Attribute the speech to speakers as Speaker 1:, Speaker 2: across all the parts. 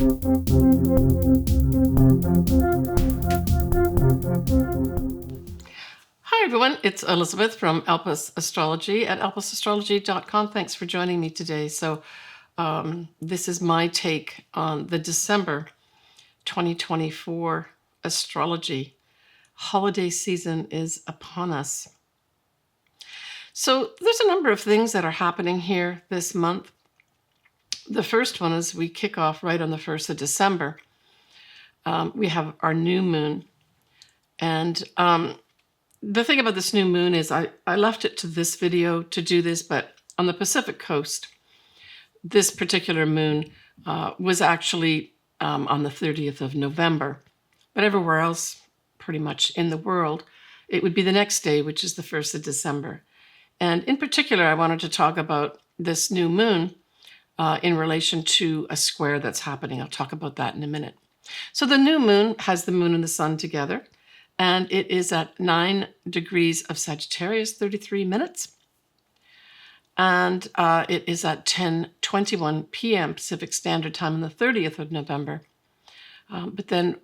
Speaker 1: Hi everyone, it's Elizabeth from Elpis Astrology at elpisastrology.com. Thanks for joining me today. So this is my take on the December 2024 astrology. Holiday season is upon us. So there's a number of things that are happening here this month. The first one is we kick off right on the 1st of December. We have our new moon. And the thing about this new moon is I left it to this video to do this, but on the Pacific coast, this particular moon was actually on the 30th of November. But everywhere else, pretty much in the world, it would be the next day, which is the 1st of December. And in particular, I wanted to talk about this new moon in relation to a square that's happening. I'll talk about that in a minute. So the new moon has the moon and the sun together, and it is at 9 degrees of Sagittarius, 33 minutes. And it is at 10:21 p.m. Pacific Standard Time on the 30th of November. But then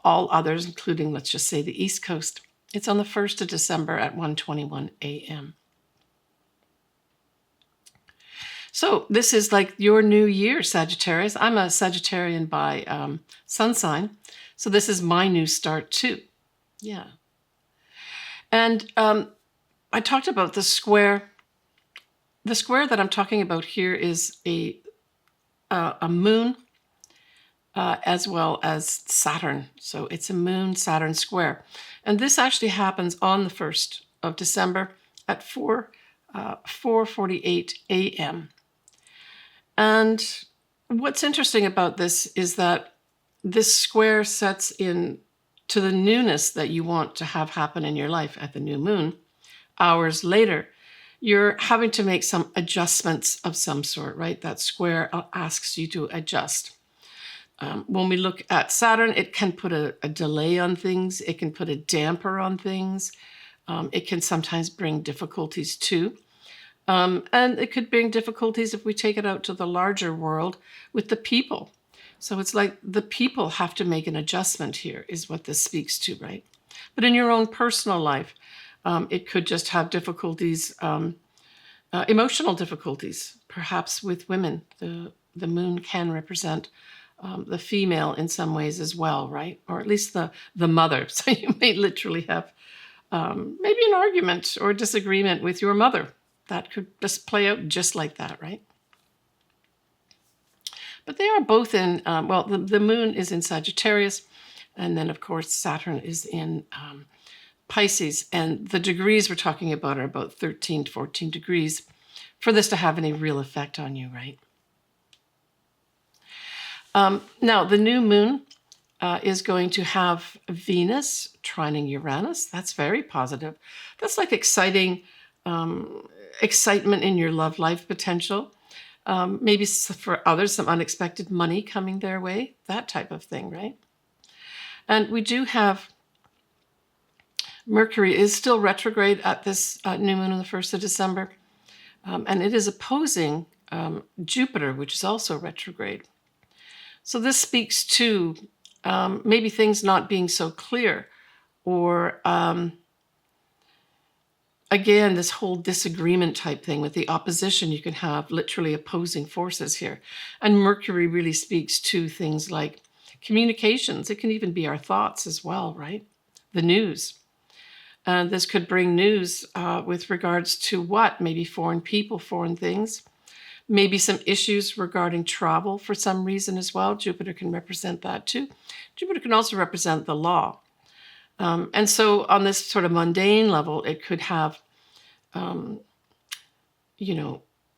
Speaker 1: all others, including, let's just say, the East Coast, it's on the 1st of December at 1:21 a.m. So this is like your new year, Sagittarius. I'm a Sagittarian by sun sign, so this is my new start too. Yeah. And I talked about the square. The square that I'm talking about here is a moon as well as Saturn. So it's a moon-Saturn square. And this actually happens on the 1st of December at 4:48 a.m. And what's interesting about this is that this square sets in to the newness that you want to have happen in your life at the new moon. Hours later, you're having to make some adjustments of some sort, right? That square asks you to adjust. When we look at Saturn, it can put a delay on things. It can put a damper on things. It can sometimes bring difficulties too. And it could bring difficulties if we take it out to the larger world with the people. So it's like the people have to make an adjustment here is what this speaks to, right? But in your own personal life, it could just have difficulties, emotional difficulties, perhaps with women. The moon can represent the female in some ways as well, right? Or at least the mother. So you may literally have maybe an argument or disagreement with your mother. That could just play out just like that, right? But they are both in, the moon is in Sagittarius, and then, of course, Saturn is in Pisces. And the degrees we're talking about are about 13 to 14 degrees for this to have any real effect on you, right? Now, the new moon is going to have Venus trining Uranus. That's very positive. That's like exciting excitement in your love life potential. Maybe for others, some unexpected money coming their way, that type of thing, right? And we do have Mercury is still retrograde at this new moon on the 1st of December. And it is opposing Jupiter, which is also retrograde. So this speaks to maybe things not being so clear, or again, this whole disagreement type thing with the opposition. You can have literally opposing forces here. And Mercury really speaks to things like communications. It can even be our thoughts as well, right? The news. And this could bring news with regards to what? Maybe foreign people, foreign things. Maybe some issues regarding travel for some reason as well. Jupiter can represent that too. Jupiter can also represent the law. And so on this sort of mundane level, it could have,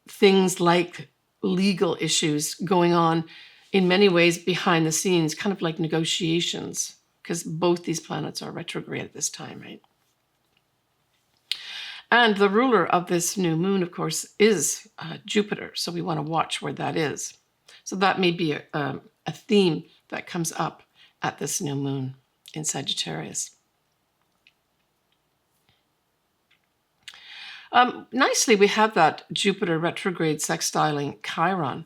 Speaker 1: things like legal issues going on in many ways behind the scenes, kind of like negotiations, because both these planets are retrograde at this time, right? And the ruler of this new moon, of course, is Jupiter. So we want to watch where that is. So that may be a theme that comes up at this new moon in Sagittarius. Nicely, we have that Jupiter retrograde sextiling Chiron,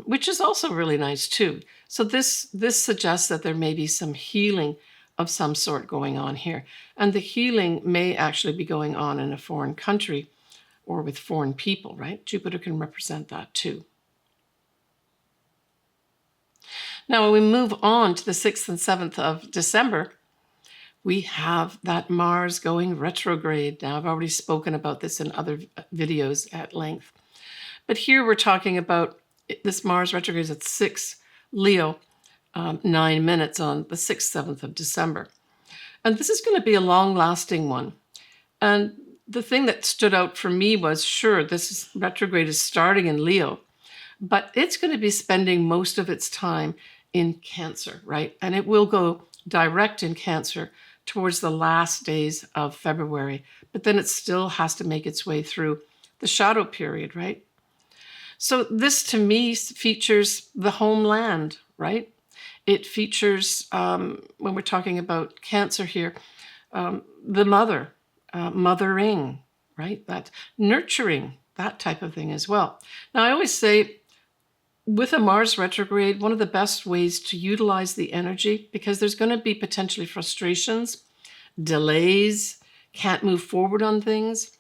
Speaker 1: which is also really nice too. So this suggests that there may be some healing of some sort going on here. And the healing may actually be going on in a foreign country or with foreign people, right? Jupiter can represent that too. Now, when we move on to the 6th and 7th of December, we have that Mars going retrograde. Now, I've already spoken about this in other videos at length. But here we're talking about this Mars retrograde is at 6 Leo, 9 minutes on the 6th, 7th of December. And this is going to be a long-lasting one. And the thing that stood out for me was, sure, retrograde is starting in Leo, but it's going to be spending most of its time in Cancer, right? And it will go direct in Cancer towards the last days of February, but then it still has to make its way through the shadow period, right? So this, to me, features the homeland, right? It features, when we're talking about Cancer here, the mother, mothering, right? That nurturing, that type of thing as well. Now, I always say, with a Mars retrograde, one of the best ways to utilize the energy, because there's going to be potentially frustrations, delays, can't move forward on things.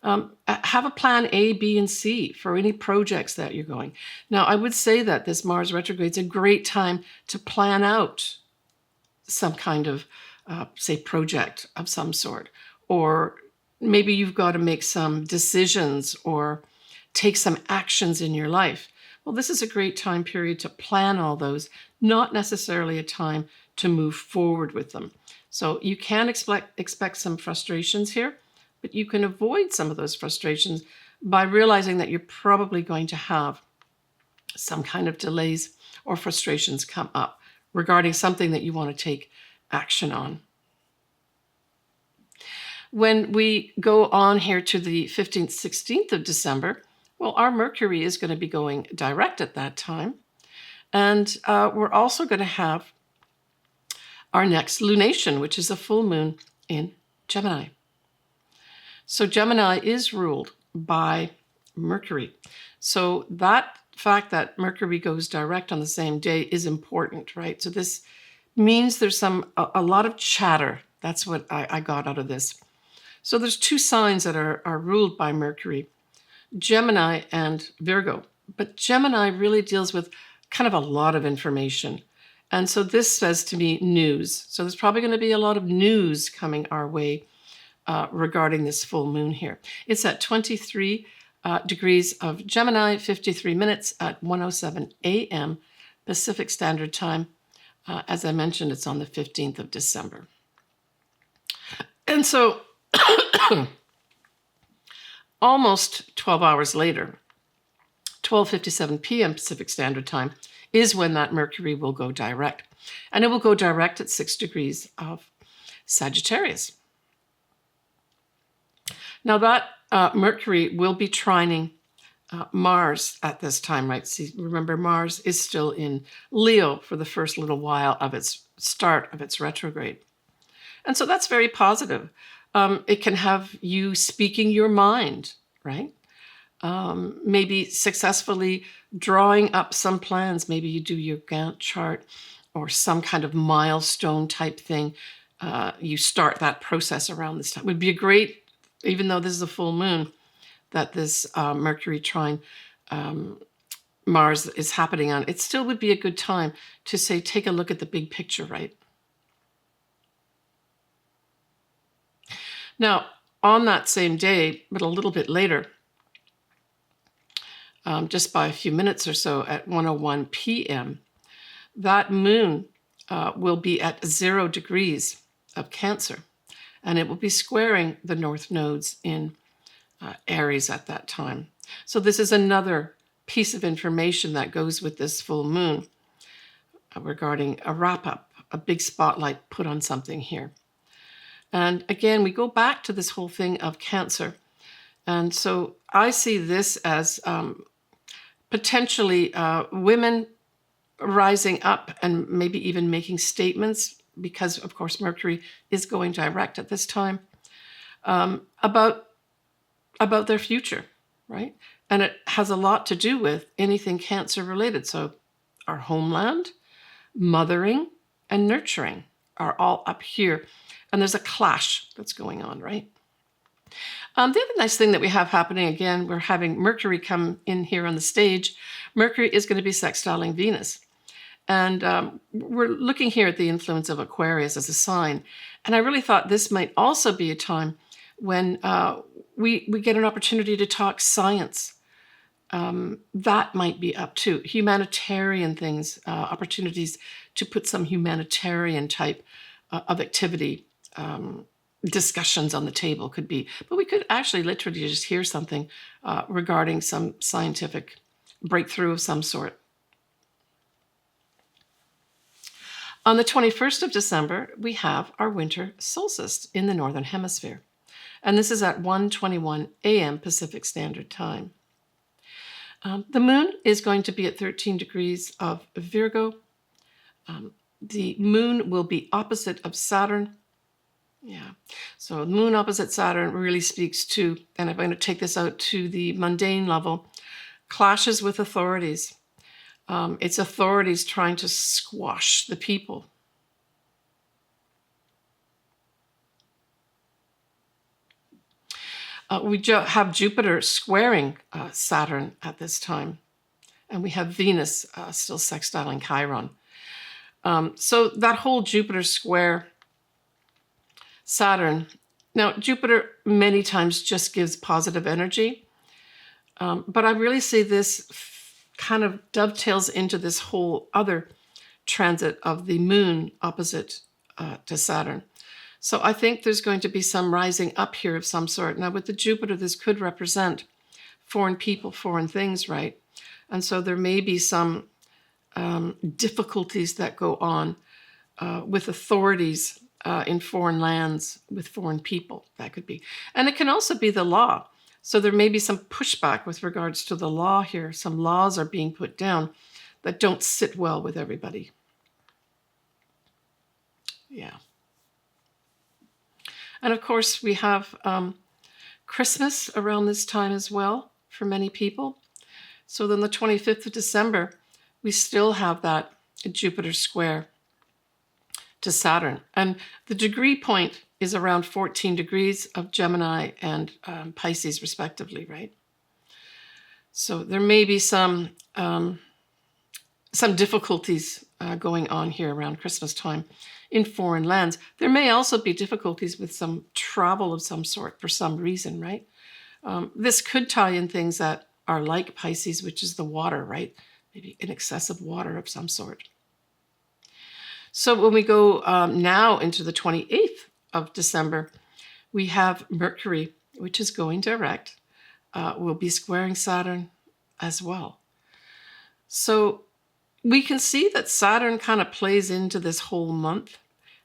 Speaker 1: Have a plan A, B, and C for any projects that you're going. Now, I would say that this Mars retrograde is a great time to plan out some kind of, say, project of some sort. Or maybe you've got to make some decisions or take some actions in your life. Well, this is a great time period to plan all those, not necessarily a time to move forward with them. So you can expect some frustrations here, but you can avoid some of those frustrations by realizing that you're probably going to have some kind of delays or frustrations come up regarding something that you want to take action on. When we go on here to the 15th, 16th of December, well, our Mercury is going to be going direct at that time. And we're also going to have our next lunation, which is a full moon in Gemini. So Gemini is ruled by Mercury. So that fact that Mercury goes direct on the same day is important, right? So this means there's a lot of chatter. That's what I got out of this. So there's two signs that are ruled by Mercury, Gemini and Virgo. But Gemini really deals with kind of a lot of information. And so this says to me news. So there's probably going to be a lot of news coming our way regarding this full moon here. It's at 23 degrees of Gemini, 53 minutes at 1:07 a.m. Pacific Standard Time. As I mentioned, it's on the 15th of December. And so almost 12 hours later, 12:57 p.m. Pacific Standard Time, is when that Mercury will go direct. And it will go direct at 6 degrees of Sagittarius. Now that Mercury will be trining Mars at this time, right? See, remember, Mars is still in Leo for the first little while of its start of its retrograde. And so that's very positive. It can have you speaking your mind, right? Maybe successfully drawing up some plans. Maybe you do your Gantt chart or some kind of milestone type thing. You start that process around this time. It would be a great, even though this is a full moon, that this Mercury trine Mars is happening on, it still would be a good time to say, take a look at the big picture, right? Now, on that same day, but a little bit later, just by a few minutes or so at 1:01 p.m., that moon will be at 0 degrees of Cancer, and it will be squaring the north nodes in Aries at that time. So this is another piece of information that goes with this full moon regarding a wrap-up, a big spotlight put on something here. And again, we go back to this whole thing of Cancer. And so I see this as potentially women rising up and maybe even making statements, because of course Mercury is going direct at this time, about their future, right? And it has a lot to do with anything Cancer related. So our homeland, mothering, and nurturing are all up here. And there's a clash that's going on, right? The other nice thing that we have happening, again, we're having Mercury come in here on the stage. Mercury is going to be sextiling Venus. And we're looking here at the influence of Aquarius as a sign. And I really thought this might also be a time when we get an opportunity to talk science. That might be up to humanitarian things, opportunities to put some humanitarian type of activity, discussions on the table could be. But we could actually literally just hear something regarding some scientific breakthrough of some sort. On the 21st of December, we have our winter solstice in the Northern Hemisphere. And this is at 1:21 a.m. Pacific Standard Time. The moon is going to be at 13 degrees of Virgo. The moon will be opposite of Saturn. Yeah, so the moon opposite Saturn really speaks to, and I'm going to take this out to the mundane level, clashes with authorities. It's authorities trying to squash the people. We have Jupiter squaring Saturn at this time, and we have Venus still sextiling Chiron. So that whole Jupiter square Saturn, now Jupiter many times just gives positive energy, but I really see this kind of dovetails into this whole other transit of the moon opposite to Saturn. So I think there's going to be some rising up here of some sort. Now with the Jupiter, this could represent foreign people, foreign things, right? And so there may be some difficulties that go on with authorities in foreign lands, with foreign people, that could be. And it can also be the law. So there may be some pushback with regards to the law here. Some laws are being put down that don't sit well with everybody. Yeah. And of course, we have Christmas around this time as well for many people. So then the 25th of December, we still have that Jupiter square to Saturn. And the degree point is around 14 degrees of Gemini and Pisces, respectively, right? So there may be some difficulties going on here around Christmas time in foreign lands. There may also be difficulties with some travel of some sort for some reason, right? This could tie in things that are like Pisces, which is the water, right? Maybe an excessive water of some sort. So when we go now into the 28th of December, we have Mercury, which is going direct, will be squaring Saturn as well. So we can see that Saturn kind of plays into this whole month.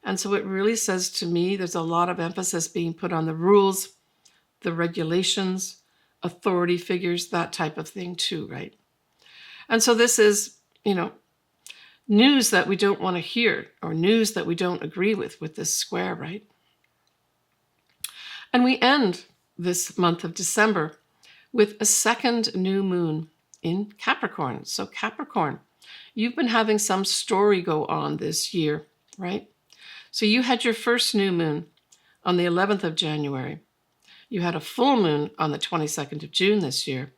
Speaker 1: And so it really says to me, there's a lot of emphasis being put on the rules, the regulations, authority figures, that type of thing too, right? And so this is, news that we don't want to hear or news that we don't agree with this square, right? And we end this month of December with a second new moon in Capricorn. So Capricorn, you've been having some story go on this year, right? So you had your first new moon on the 11th of January. You had a full moon on the 22nd of June this year.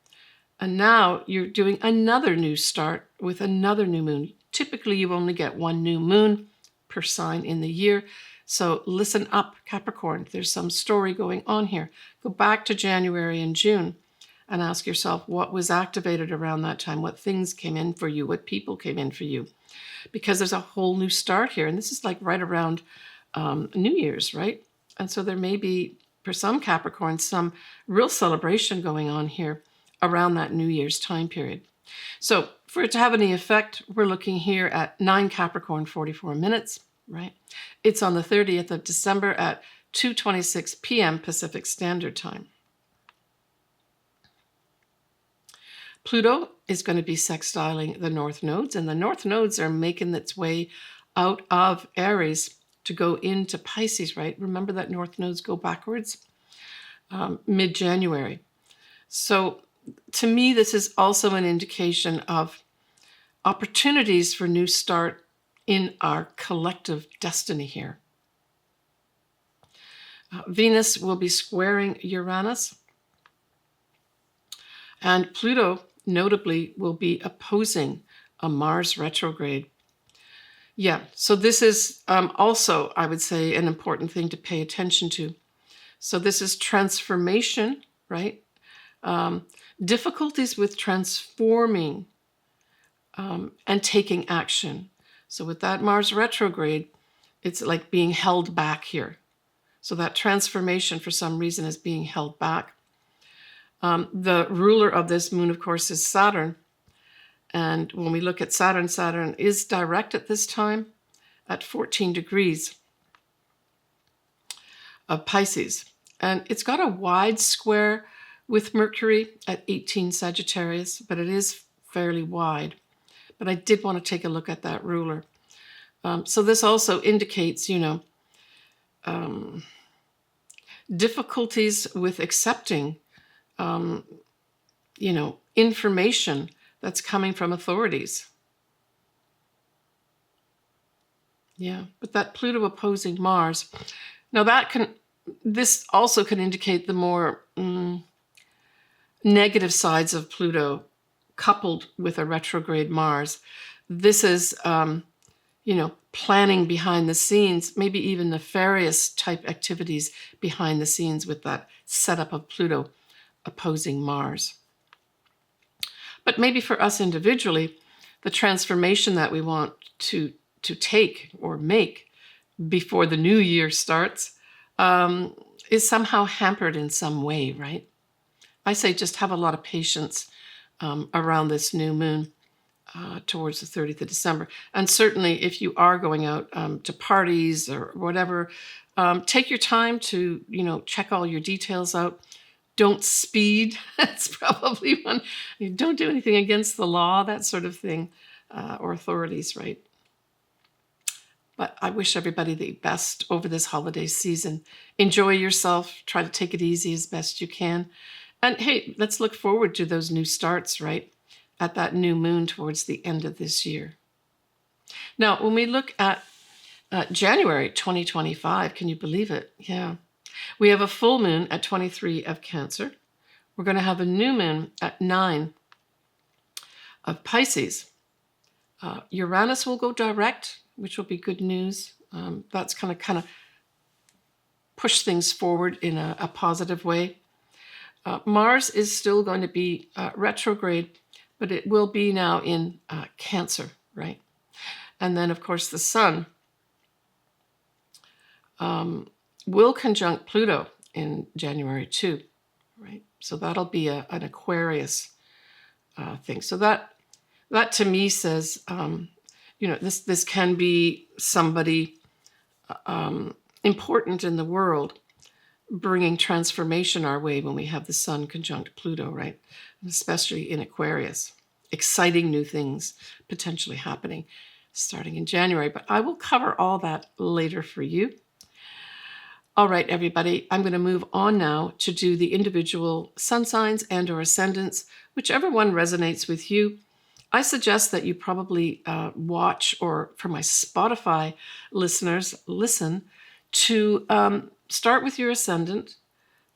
Speaker 1: And now you're doing another new start with another new moon. Typically, you only get one new moon per sign in the year. So listen up, Capricorn. There's some story going on here. Go back to January and June and ask yourself what was activated around that time, what things came in for you, what people came in for you. Because there's a whole new start here. And this is like right around New Year's, right? And so there may be, for some Capricorns, some real celebration going on here around that New Year's time period. So for it to have any effect, we're looking here at 9 Capricorn, 44 minutes, right? It's on the 30th of December at 2:26 p.m. Pacific Standard Time. Pluto is going to be sextiling the North Nodes, and the North Nodes are making its way out of Aries to go into Pisces, right? Remember that North Nodes go backwards mid-January. So to me, this is also an indication of opportunities for new start in our collective destiny here. Venus will be squaring Uranus, and Pluto, notably, will be opposing a Mars retrograde. Yeah, so this is also, I would say, an important thing to pay attention to. So this is transformation, right? Difficulties with transforming and taking action. So with that Mars retrograde, it's like being held back here. So that transformation, for some reason, is being held back. The ruler of this moon, of course, is Saturn. And when we look at Saturn, Saturn is direct at this time at 14 degrees of Pisces. And it's got a wide square with Mercury at 18 Sagittarius, but it is fairly wide. But I did want to take a look at that ruler. So this also indicates, difficulties with accepting, information that's coming from authorities. Yeah, but that Pluto opposing Mars. Now this also can indicate the more negative sides of Pluto coupled with a retrograde Mars. This is, planning behind the scenes, maybe even nefarious type activities behind the scenes with that setup of Pluto opposing Mars. But maybe for us individually, the transformation that we want to take or make before the new year starts is somehow hampered in some way, right? I say just have a lot of patience around this new moon towards the 30th of December. And certainly if you are going out to parties or whatever, take your time to, check all your details out. Don't speed. That's probably one. Don't do anything against the law, that sort of thing, or authorities, right? But I wish everybody the best over this holiday season. Enjoy yourself. Try to take it easy as best you can. And hey, let's look forward to those new starts, right? At that new moon towards the end of this year. Now, when we look at January 2025, can you believe it? Yeah. We have a full moon at 23 of Cancer. We're going to have a new moon at 9 of Pisces. Uranus will go direct, which will be good news. That's kind of push things forward in a positive way. Mars is still going to be retrograde, but it will be now in Cancer, right? And then, of course, the Sun will conjunct Pluto in January too, right? So that'll be an Aquarius thing. So that to me says, this can be somebody important in the world bringing transformation our way when we have the Sun conjunct Pluto, right? And especially in Aquarius. Exciting new things potentially happening starting in January. But I will cover all that later for you. All right, everybody, I'm going to move on now to do the individual sun signs and or ascendants, whichever one resonates with you. I suggest that you probably watch, or for my Spotify listeners, listen to start with your ascendant.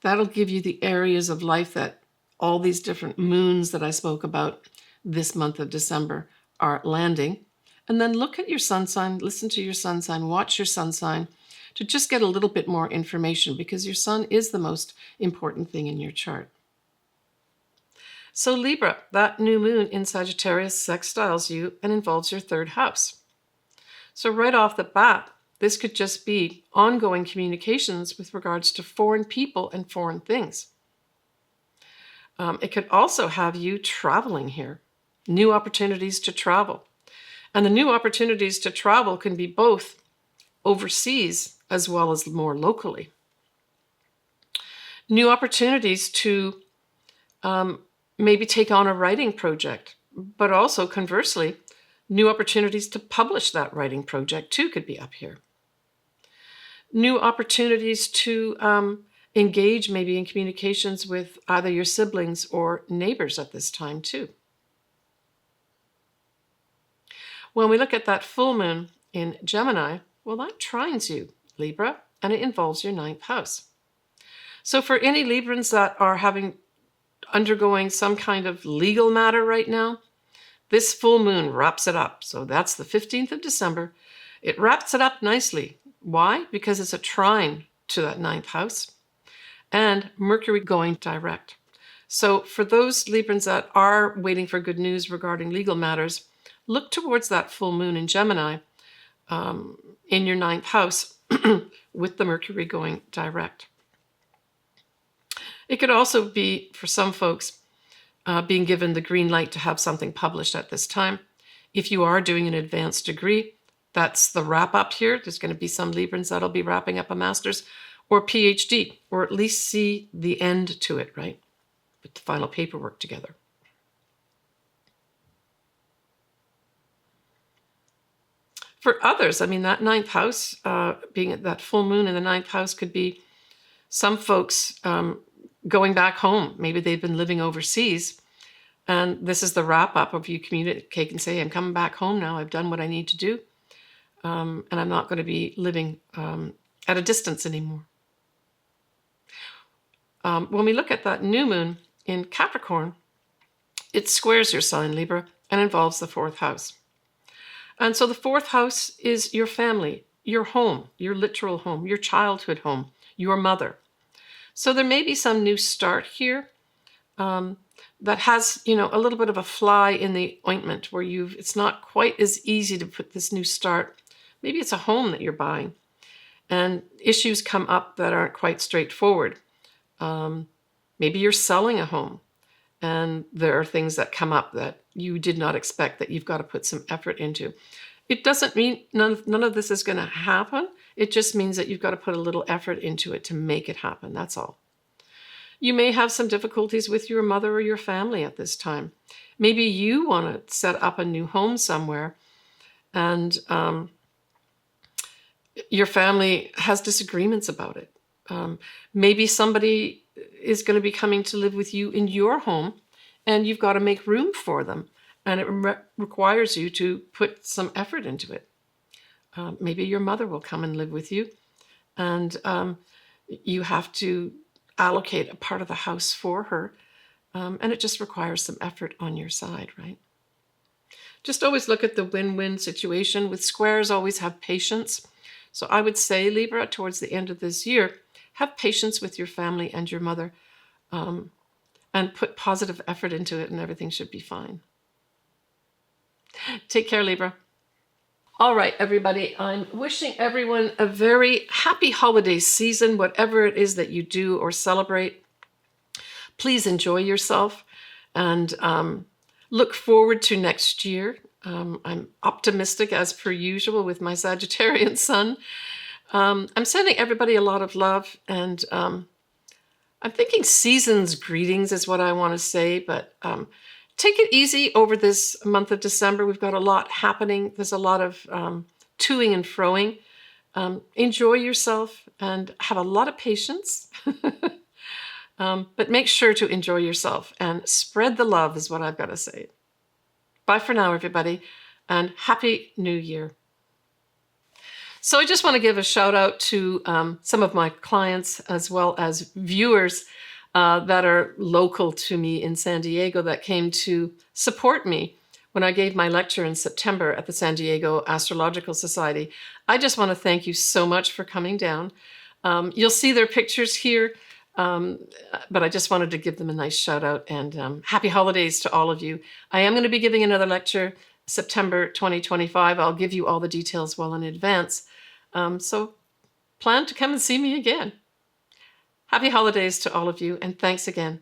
Speaker 1: That'll give you the areas of life that all these different moons that I spoke about this month of December are landing. And then look at your sun sign, listen to your sun sign, watch your sun sign to just get a little bit more information, because your sun is the most important thing in your chart. So Libra, that new moon in Sagittarius sextiles you and involves your third house. So right off the bat, this could just be ongoing communications with regards to foreign people and foreign things. It could also have you traveling here, new opportunities to travel. And the new opportunities to travel can be both overseas as well as more locally. New opportunities to maybe take on a writing project, but also conversely, new opportunities to publish that writing project too could be up here. New opportunities to engage maybe in communications with either your siblings or neighbors at this time too. When we look at that full moon in Gemini, well, that trines you, Libra, and it involves your 9th house. So for any Librans that are undergoing some kind of legal matter right now, this full moon wraps it up. So that's the 15th of December. It wraps it up nicely. Why? Because it's a trine to that 9th house and Mercury going direct. So for those Librans that are waiting for good news regarding legal matters, look towards that full moon in Gemini in your 9th house with the Mercury going direct. It could also be, for some folks, being given the green light to have something published at this time. If you are doing an advanced degree, that's the wrap up here. There's going to be some Librans that'll be wrapping up a master's or Ph.D., or at least see the end to it, right? Put the final paperwork together. For others, I mean, that 9th house, being that full moon in the 9th house, could be some folks going back home. Maybe they've been living overseas, and this is the wrap up of you communicate and say, I'm coming back home now. I've done what I need to do, and I'm not going to be living at a distance anymore. When we look at that new moon in Capricorn, it squares your sign, Libra, and involves the 4th house. And so the 4th house is your family, your home, your literal home, your childhood home, your mother. So there may be some new start here that has, a little bit of a fly in the ointment where it's not quite as easy to put this new start. Maybe it's a home that you're buying and issues come up that aren't quite straightforward. Maybe you're selling a home and there are things that come up that you did not expect that you've got to put some effort into. It doesn't mean none of this is going to happen. It just means that you've got to put a little effort into it to make it happen. That's all. You may have some difficulties with your mother or your family at this time. Maybe you want to set up a new home somewhere and your family has disagreements about it. Maybe somebody is going to be coming to live with you in your home and you've got to make room for them. And it requires you to put some effort into it. Maybe your mother will come and live with you and you have to allocate a part of the house for her. And it just requires some effort on your side, right? Just always look at the win-win situation. With squares, always have patience. So I would say, Libra, towards the end of this year, have patience with your family and your mother and put positive effort into it and everything should be fine. Take care, Libra. All right, everybody, I'm wishing everyone a very happy holiday season, whatever it is that you do or celebrate. Please enjoy yourself and look forward to next year. I'm optimistic as per usual with my Sagittarian sun. I'm sending everybody a lot of love and I'm thinking season's greetings is what I want to say, but take it easy over this month of December. We've got a lot happening. There's a lot of toing and froing. Enjoy yourself and have a lot of patience. But make sure to enjoy yourself and spread the love is what I've got to say. Bye for now, everybody, and Happy New Year. So I just want to give a shout out to some of my clients as well as viewers that are local to me in San Diego that came to support me when I gave my lecture in September at the San Diego Astrological Society. I just want to thank you so much for coming down. You'll see their pictures here, but I just wanted to give them a nice shout out and happy holidays to all of you. I am going to be giving another lecture September 2025. I'll give you all the details well in advance. So plan to come and see me again. Happy holidays to all of you, and thanks again.